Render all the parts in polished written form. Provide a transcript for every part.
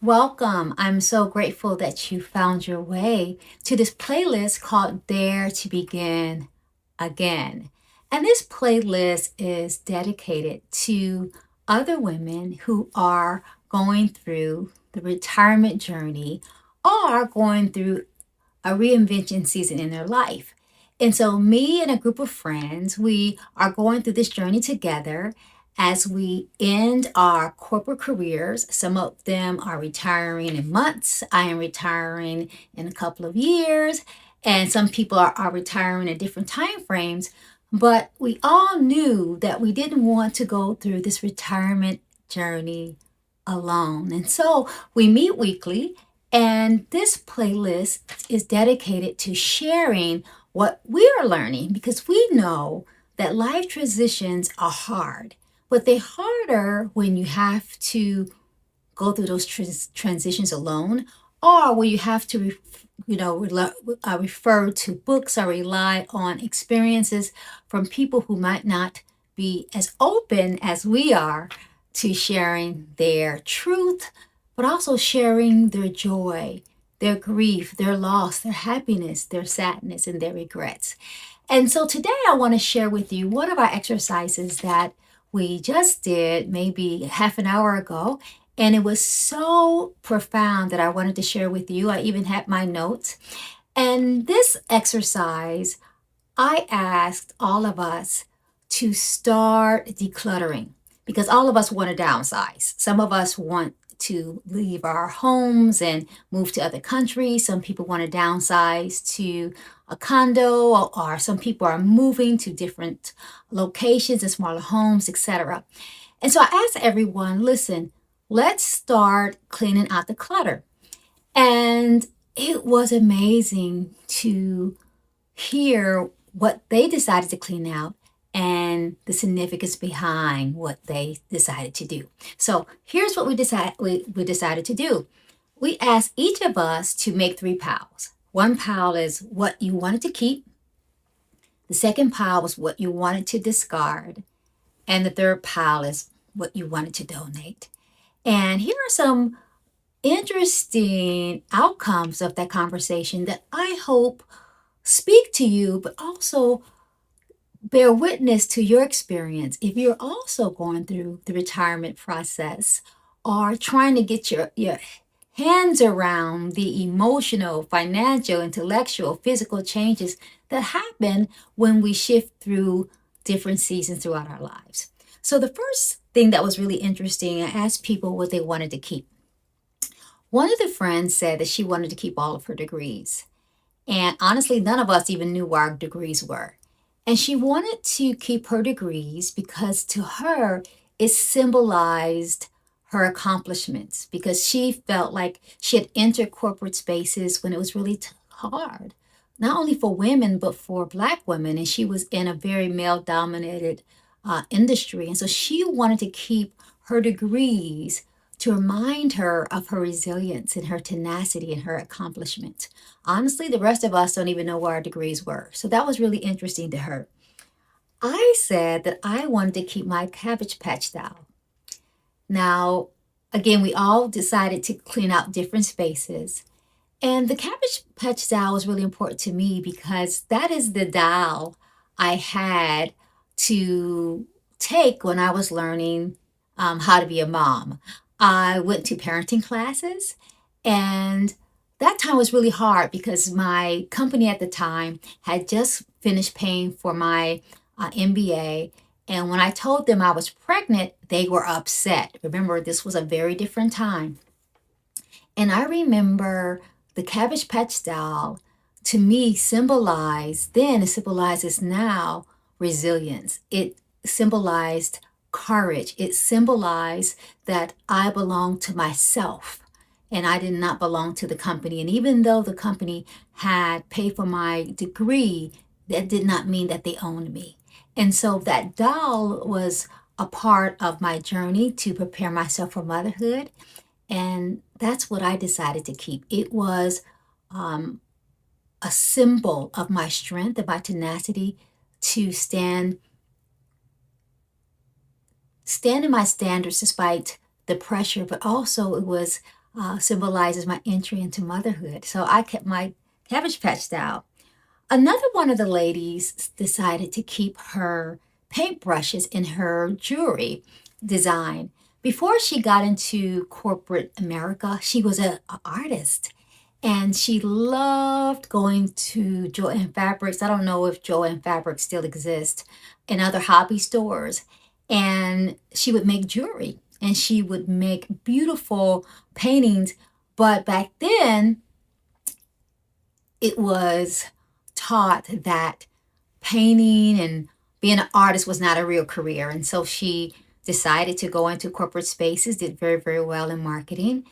Welcome. I'm so grateful that you found your way to this playlist called Dare to Begin Again. And this playlist is dedicated to other women who are going through the retirement journey or going through a reinvention season in their life. And so, me and a group of friends, we are going through this journey together as we end our corporate careers. Some of them are retiring in months. I am retiring in a couple of years, and some people are retiring at different time frames. But we all knew that we didn't want to go through this retirement journey alone. And so we meet weekly, and this playlist is dedicated to sharing what we are learning because we know that life transitions are hard, but they're harder when you have to go through those transitions alone or when you have to refer to books or rely on experiences from people who might not be as open as we are to sharing their truth, but also sharing their joy, their grief, their loss, their happiness, their sadness, and their regrets. And so today I want to share with you one of our exercises that we just did maybe half an hour ago. And it was so profound that I wanted to share with you. I even had my notes. And this exercise, I asked all of us to start decluttering because all of us want to downsize. Some of us want to leave our homes and move to other countries. Some people want to downsize to a condo, or some people are moving to different locations and smaller homes, etc. And so I asked everyone, listen, let's start cleaning out the clutter. And it was amazing to hear what they decided to clean out and the significance behind what they decided to do. So here's what we decided to do. We asked each of us to make three piles. One pile is what you wanted to keep. The second pile was what you wanted to discard. And the third pile is what you wanted to donate. And here are some interesting outcomes of that conversation that I hope speak to you, but also bear witness to your experience if you're also going through the retirement process or trying to get your hands around the emotional, financial, intellectual, physical changes that happen when we shift through different seasons throughout our lives. So the first thing that was really interesting, I asked people what they wanted to keep. One of the friends said that she wanted to keep all of her degrees. And honestly, none of us even knew what our degrees were. And she wanted to keep her degrees because to her, it symbolized her accomplishments because she felt like she had entered corporate spaces when it was really hard, not only for women, but for Black women. And she was in a very male dominated industry. And so she wanted to keep her degrees to remind her of her resilience and her tenacity and her accomplishment. Honestly, the rest of us don't even know what our degrees were. So that was really interesting to her. I said that I wanted to keep my Cabbage Patch doll. Now, again, we all decided to clean out different spaces. And the Cabbage Patch doll was really important to me because that is the doll I had to take when I was learning how to be a mom. I went to parenting classes, and that time was really hard because my company at the time had just finished paying for my MBA. And when I told them I was pregnant, they were upset. Remember, this was a very different time. And I remember the Cabbage Patch doll to me symbolized then, it symbolizes now resilience. It symbolized courage. It symbolized that I belong to myself and I did not belong to the company. And even though the company had paid for my degree, that did not mean that they owned me. And so that doll was a part of my journey to prepare myself for motherhood. And that's what I decided to keep. It was um, a symbol of my strength and my tenacity to stand in my standards despite the pressure, but also it was symbolizes my entry into motherhood. So I kept my Cabbage Patch style. Another one of the ladies decided to keep her paintbrushes in her jewelry design. Before she got into corporate America, she was an artist and she loved going to Joann Fabrics. I don't know if Joann Fabrics still exists, and other hobby stores. And she would make jewelry and she would make beautiful paintings. But back then, it was taught that painting and being an artist was not a real career. And so she decided to go into corporate spaces, did very, very well in marketing.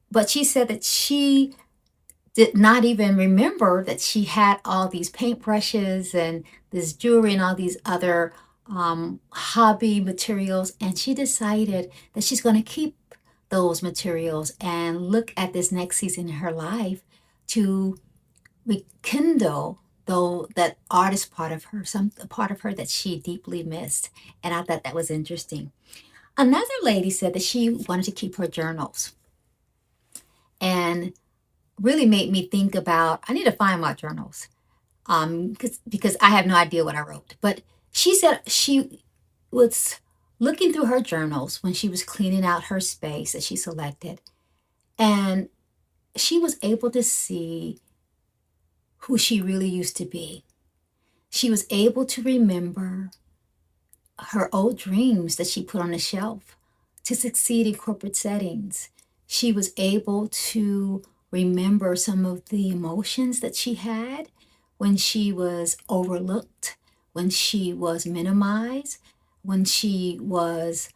But she said that she did not even remember that she had all these paintbrushes and this jewelry and all these other hobby materials. And she decided that she's going to keep those materials and look at this next season in her life to rekindle though that artist part of her, some part of her that she deeply missed. And I thought that was interesting. Another lady said that she wanted to keep her journals and really made me think about I need to find my journals because I have no idea what I wrote. But she said she was looking through her journals when she was cleaning out her space that she selected, and she was able to see who she really used to be. She was able to remember her old dreams that she put on the shelf to succeed in corporate settings. She was able to remember some of the emotions that she had when she was overlooked, when she was minimized, when she was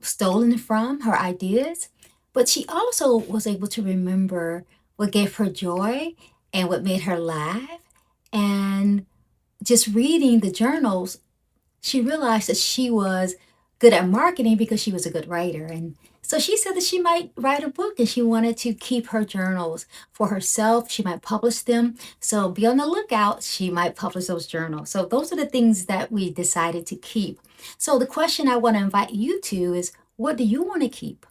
stolen from her ideas. But she also was able to remember what gave her joy and what made her laugh. And just reading the journals, she realized that she was good at marketing because she was a good writer. And so she said that she might write a book and she wanted to keep her journals for herself. She might publish them. So be on the lookout. She might publish those journals. So those are the things that we decided to keep. So the question I want to invite you to is, what do you want to keep?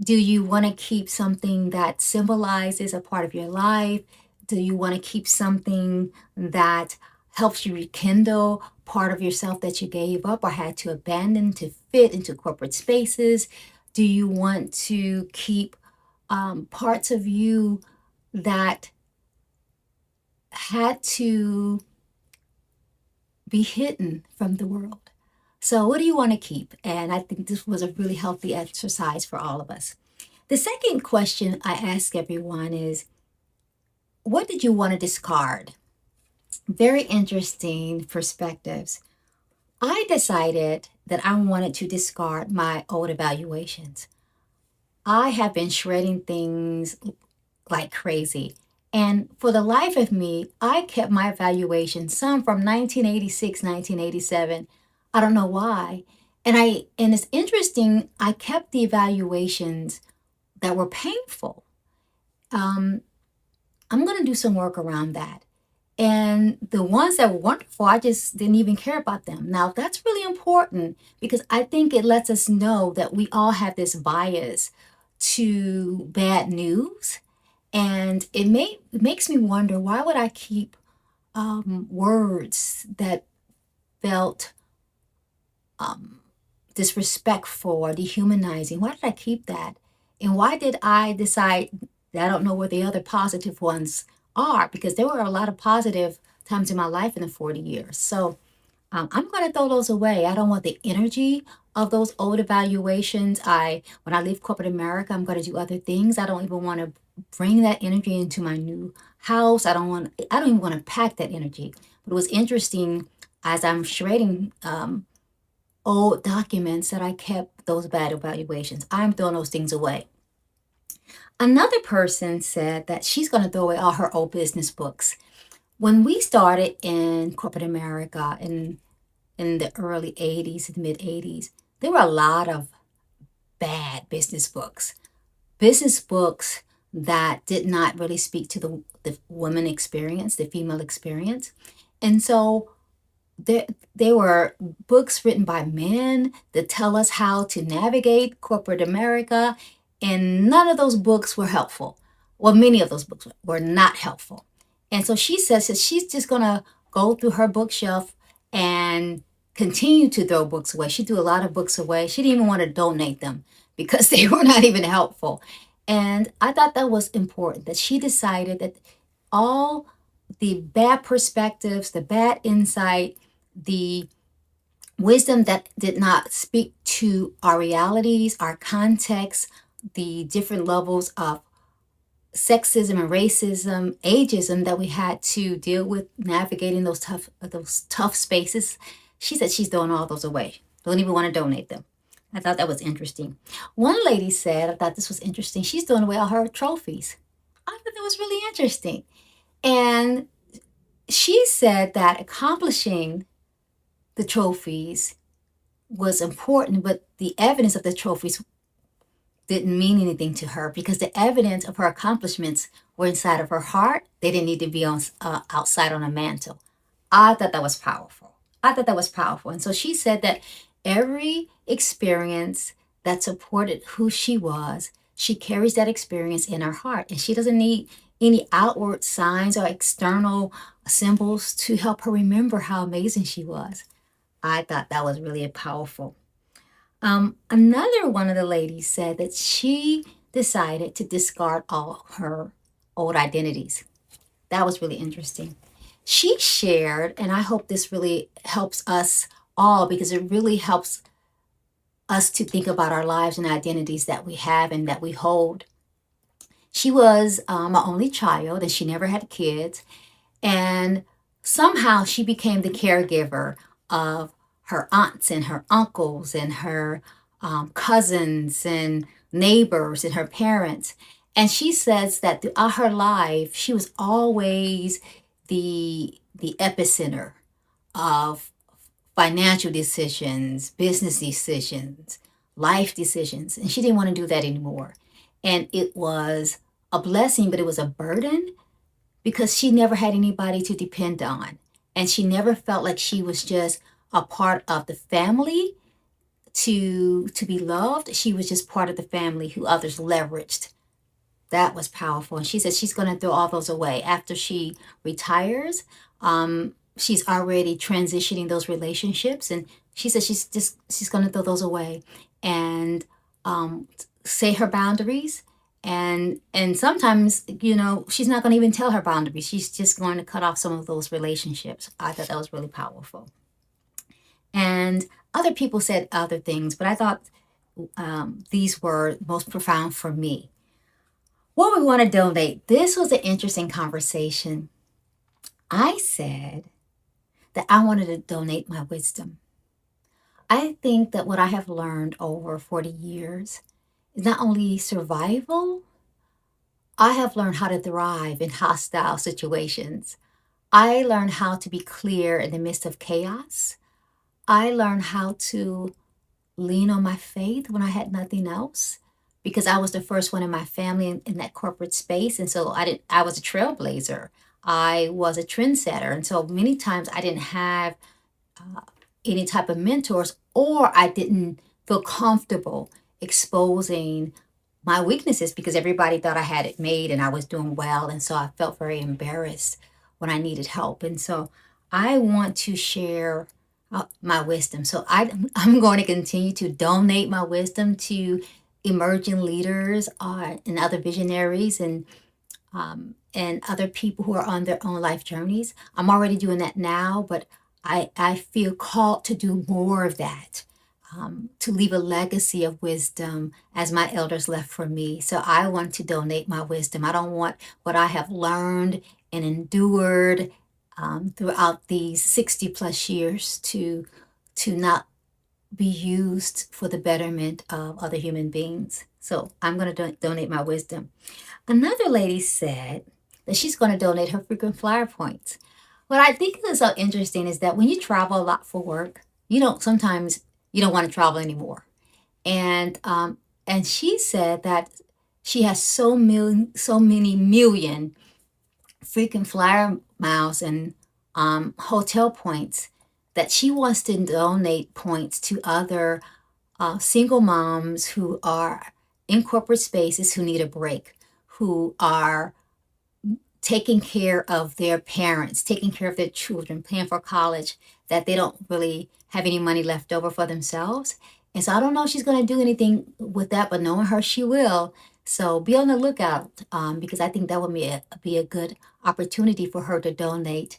Do you want to keep something that symbolizes a part of your life? Do you want to keep something that helps you rekindle part of yourself that you gave up or had to abandon to fit into corporate spaces? Do you want to keep parts of you that had to be hidden from the world? So, what do you want to keep? And I think this was a really healthy exercise for all of us. The second question I ask everyone is, what did you want to discard? Very interesting perspectives. I decided that I wanted to discard my old evaluations. I have been shredding things like crazy. And for the life of me, I kept my evaluations, some from 1986, 1987. I don't know why. And it's interesting, I kept the evaluations that were painful. Um, I'm going to do some work around that. And the ones that were wonderful, I just didn't even care about them. Now, that's really important because I think it lets us know that we all have this bias to bad news. And it makes me wonder, why would I keep words that felt disrespectful or dehumanizing? Why did I keep that? And why did I decide that I don't know where the other positive ones are? Because there were a lot of positive times in my life in the 40 years. So I'm going to throw those away. I don't want the energy of those old evaluations. When I leave corporate America, I'm going to do other things. I don't even want to bring that energy into my new house. I don't even want to pack that energy. But it was interesting as I'm shredding old documents that I kept those bad evaluations. I'm throwing those things away. Another person said that she's going to throw away all her old business books. When we started in corporate America in the early 80s and mid 80s, there were a lot of bad business books that did not really speak to the woman experience, the female experience. And so there were books written by men that tell us how to navigate corporate America. And none of those books were helpful. Well, many of those books were not helpful. And so she says that she's just going to go through her bookshelf and continue to throw books away. She threw a lot of books away. She didn't even want to donate them because they were not even helpful. And I thought that was important that she decided that all the bad perspectives, the bad insight, the wisdom that did not speak to our realities, our context, the different levels of sexism and racism, ageism that we had to deal with navigating those tough spaces. She said she's throwing all those away. Don't even want to donate them. I thought that was interesting. One lady said, I thought this was interesting, she's throwing away all her trophies. I thought that was really interesting. And she said that accomplishing the trophies was important, but the evidence of the trophies didn't mean anything to her because the evidence of her accomplishments were inside of her heart. They didn't need to be on outside on a mantle. I thought that was powerful. I thought that was powerful. And so she said that every experience that supported who she was, she carries that experience in her heart. And she doesn't need any outward signs or external symbols to help her remember how amazing she was. I thought that was really powerful. Another one of the ladies said that she decided to discard all her old identities. That was really interesting. She shared, and I hope this really helps us all because it really helps us to think about our lives and identities that we have and that we hold. She was my only child and she never had kids. And somehow she became the caregiver of her aunts and her uncles and her cousins and neighbors and her parents. And she says that throughout her life, she was always the epicenter of financial decisions, business decisions, life decisions. And she didn't want to do that anymore. And it was a blessing, but it was a burden because she never had anybody to depend on. And she never felt like she was just a part of the family to be loved. She was just part of the family who others leveraged. That was powerful. And she said she's going to throw all those away. After she retires, she's already transitioning those relationships. And she said she's going to throw those away and say her boundaries. And sometimes, she's not going to even tell her boundaries. She's just going to cut off some of those relationships. I thought that was really powerful. And other people said other things, but I thought these were most profound for me. What we want to donate. This was an interesting conversation. I said that I wanted to donate my wisdom. I think that what I have learned over 40 years is not only survival, I have learned how to thrive in hostile situations. I learned how to be clear in the midst of chaos. I learned how to lean on my faith when I had nothing else because I was the first one in my family in that corporate space. And so I was a trailblazer. I was a trendsetter. And so many times I didn't have any type of mentors, or I didn't feel comfortable exposing my weaknesses because everybody thought I had it made and I was doing well. And so I felt very embarrassed when I needed help. And so I want to share my wisdom. So I'm going to continue to donate my wisdom to emerging leaders and other visionaries and other people who are on their own life journeys. I'm already doing that now, but I feel called to do more of that, to leave a legacy of wisdom as my elders left for me. So I want to donate my wisdom. I don't want what I have learned and endured throughout these 60 plus years to not be used for the betterment of other human beings. So I'm going to donate my wisdom. Another lady said that she's going to donate her frequent flyer points. What I think is so interesting is that when you travel a lot for work, sometimes you don't want to travel anymore. And she said that she has so many million frequent flyer miles and hotel points that she wants to donate points to other single moms who are in corporate spaces who need a break, who are taking care of their parents, taking care of their children, paying for college, that they don't really have any money left over for themselves. And so I don't know if she's going to do anything with that, but knowing her, she will. So be on the lookout, because I think that would be a good opportunity for her to donate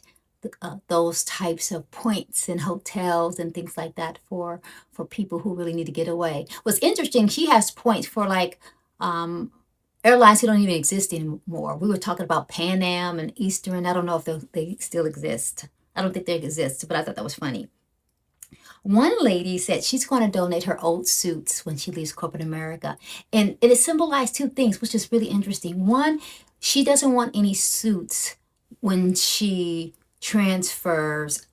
those types of points in hotels and things like that for people who really need to get away. What's interesting, she has points for like um, airlines who don't even exist anymore. We were talking about Pan Am and Eastern. I don't know if they still exist. I don't think they exist, but I thought that was funny. One lady said she's going to donate her old suits when she leaves corporate America. And it symbolized two things, which is really interesting. One, she doesn't want any suits when she transfers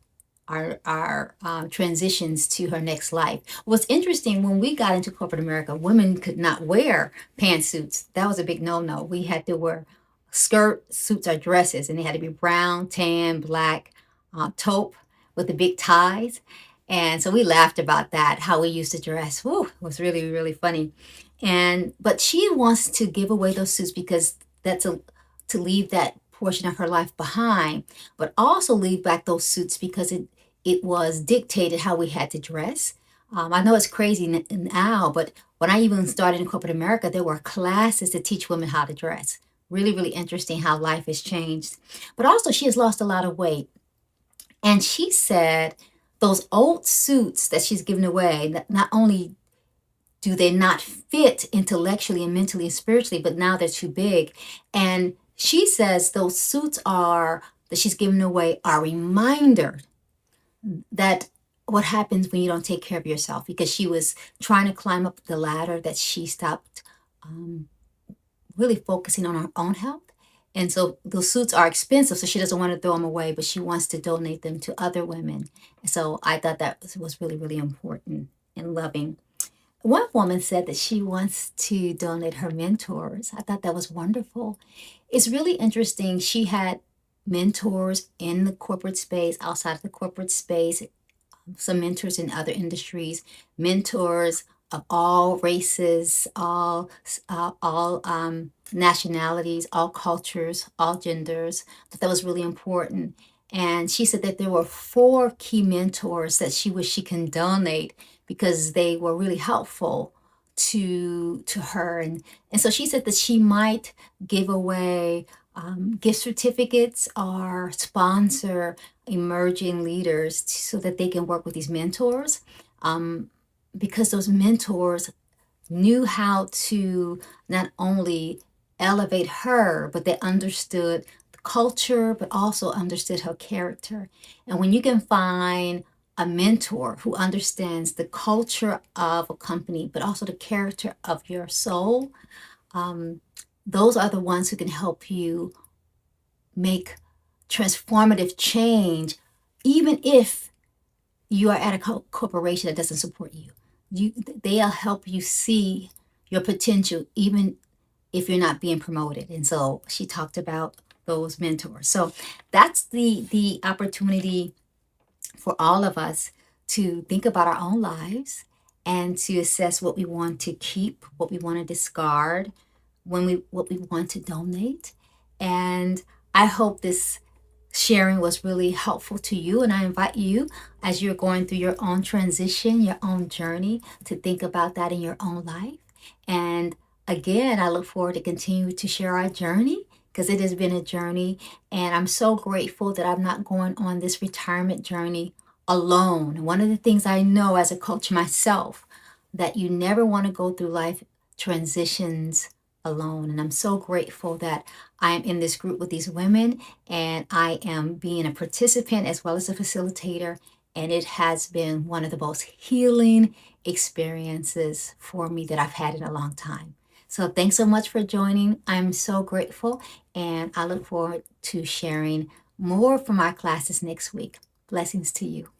our transitions to her next life. What's interesting, when we got into corporate America, women could not wear pantsuits. That was a big no-no. We had to wear skirt suits or dresses, and they had to be brown, tan, black, taupe with the big ties. And so we laughed about that, how we used to dress. Woo, it was really, really funny. But she wants to give away those suits because to leave that portion of her life behind, but also leave back those suits because it was dictated how we had to dress. I know it's crazy now, but when I even started in corporate America, there were classes to teach women how to dress. Really, really interesting how life has changed. But also, she has lost a lot of weight. And she said those old suits that she's given away, not only do they not fit intellectually and mentally and spiritually, but now they're too big. And she says those suits that she's given away are a reminder that what happens when you don't take care of yourself, because she was trying to climb up the ladder, that she stopped really focusing on her own health. And so those suits are expensive, so she doesn't want to throw them away, but she wants to donate them to other women. So I thought that was really, really important and loving. One woman said that she wants to donate her mentors. I thought that was wonderful. It's really interesting. She had mentors in the corporate space, outside of the corporate space, some mentors in other industries, mentors of all races, all nationalities, all cultures, all genders. That was really important. And she said that there were 4 key mentors that she wished she can donate because they were really helpful to her. And so she said that she might give away gift certificates or sponsor emerging leaders so that they can work with these mentors, because those mentors knew how to not only elevate her, but they understood the culture, but also understood her character. And when you can find a mentor who understands the culture of a company, but also the character of your soul, those are the ones who can help you make transformative change, even if you are at a corporation that doesn't support you. They'll help you see your potential, even if you're not being promoted. And so she talked about those mentors. So that's the opportunity for all of us to think about our own lives and to assess what we want to keep, what we want to discard, what we want to donate. And I hope this sharing was really helpful to you. And I invite you, as you're going through your own transition, your own journey, to think about that in your own life. And again, I look forward to continue to share our journey, because it has been a journey. And I'm so grateful that I'm not going on this retirement journey alone. One of the things I know as a coach myself, that you never want to go through life transitions alone. And I'm so grateful that I am in this group with these women, and I am being a participant as well as a facilitator. And it has been one of the most healing experiences for me that I've had in a long time. So thanks so much for joining. I'm so grateful, and I look forward to sharing more from our classes next week. Blessings to you.